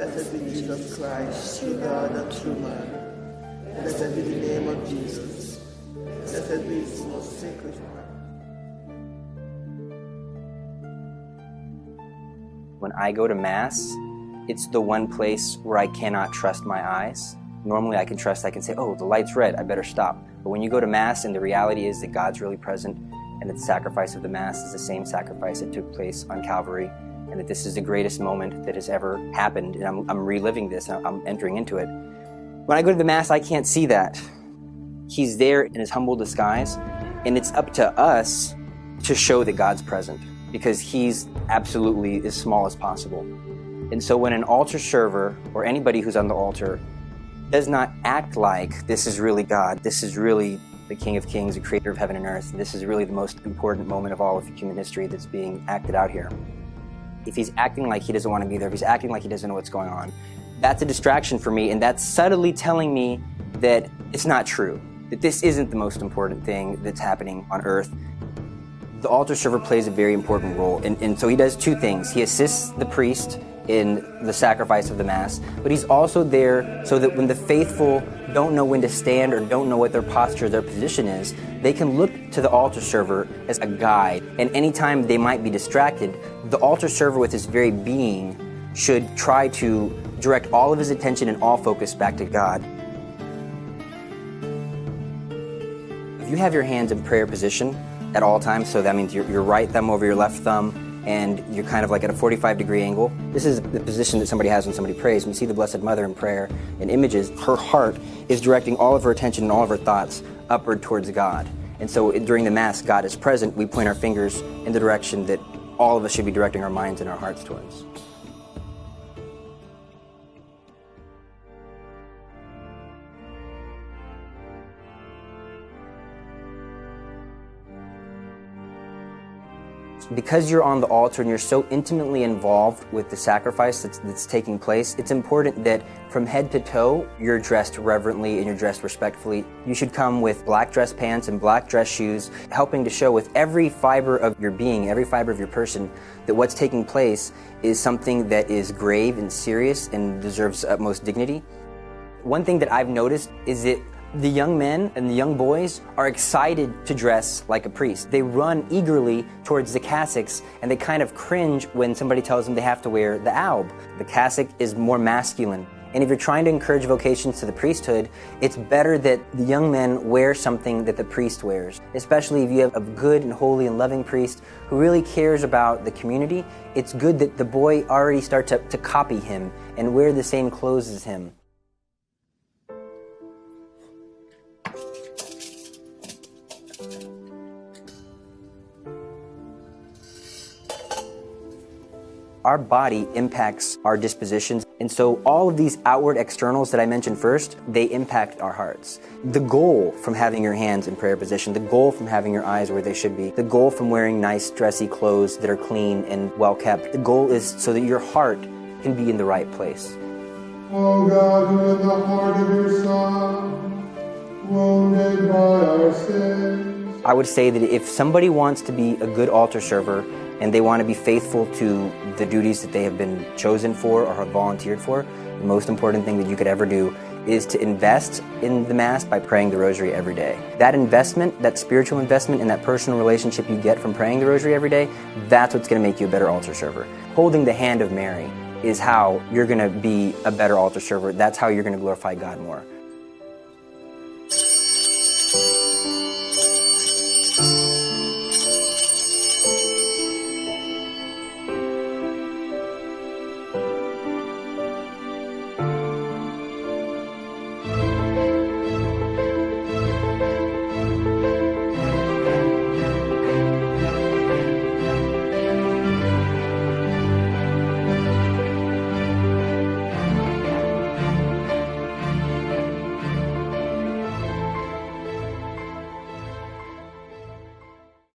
Blessed be Jesus Christ, true God and true man. Blessed be the name of Jesus. Blessed be his most sacred heart. When I go to Mass, it's the one place where I cannot trust my eyes. Normally I can say, oh, the light's red, I better stop. But when you go to Mass and the reality is that God's really present and that the sacrifice of the Mass is the same sacrifice that took place on Calvary, and that this is the greatest moment that has ever happened, and I'm reliving this, and I'm entering into it. When I go to the Mass, I can't see that. He's there in his humble disguise, and it's up to us to show that God's present, because he's absolutely as small as possible. And so when an altar server, or anybody who's on the altar, does not act like this is really God, this is really the King of Kings, the creator of heaven and earth, this is really the most important moment of all of human history that's being acted out here. If he's acting like he doesn't want to be there, if he's acting like he doesn't know what's going on, that's a distraction for me, and that's subtly telling me that it's not true, that this isn't the most important thing that's happening on earth. The altar server plays a very important role, and so he does two things. He assists the priest in the sacrifice of the Mass, but he's also there so that when the faithful don't know when to stand or don't know what their posture, their position is, they can look to the altar server as a guide. And anytime they might be distracted, the altar server with his very being should try to direct all of his attention and all focus back to God. If you have your hands in prayer position at all times, so that means your right thumb over your left thumb, and you're kind of like at a 45-degree angle. This is the position that somebody has when somebody prays. When you see the Blessed Mother in prayer in images, her heart is directing all of her attention and all of her thoughts upward towards God. And so during the Mass, God is present. We point our fingers in the direction that all of us should be directing our minds and our hearts towards. Because you're on the altar and you're so intimately involved with the sacrifice that's taking place, it's important that from head to toe, you're dressed reverently and you're dressed respectfully. You should come with black dress pants and black dress shoes, helping to show with every fiber of your being, every fiber of your person, that what's taking place is something that is grave and serious and deserves utmost dignity. One thing that I've noticed is that the young men and the young boys are excited to dress like a priest. They run eagerly towards the cassocks, and they kind of cringe when somebody tells them they have to wear the alb. The cassock is more masculine. And if you're trying to encourage vocations to the priesthood, it's better that the young men wear something that the priest wears. Especially if you have a good and holy and loving priest who really cares about the community, it's good that the boy already start to copy him and wear the same clothes as him. Our body impacts our dispositions, and so all of these outward externals that I mentioned first, they impact our hearts. The goal from having your hands in prayer position, the goal from having your eyes where they should be, the goal from wearing nice dressy clothes that are clean and well kept, the goal is so that your heart can be in the right place. O God, who in the heart of your Son, wounded by our sins. I would say that if somebody wants to be a good altar server, and they want to be faithful to the duties that they have been chosen for or have volunteered for, the most important thing that you could ever do is to invest in the Mass by praying the Rosary every day. That investment, that spiritual investment and that personal relationship you get from praying the Rosary every day, that's what's going to make you a better altar server. Holding the hand of Mary is how you're going to be a better altar server. That's how you're going to glorify God more.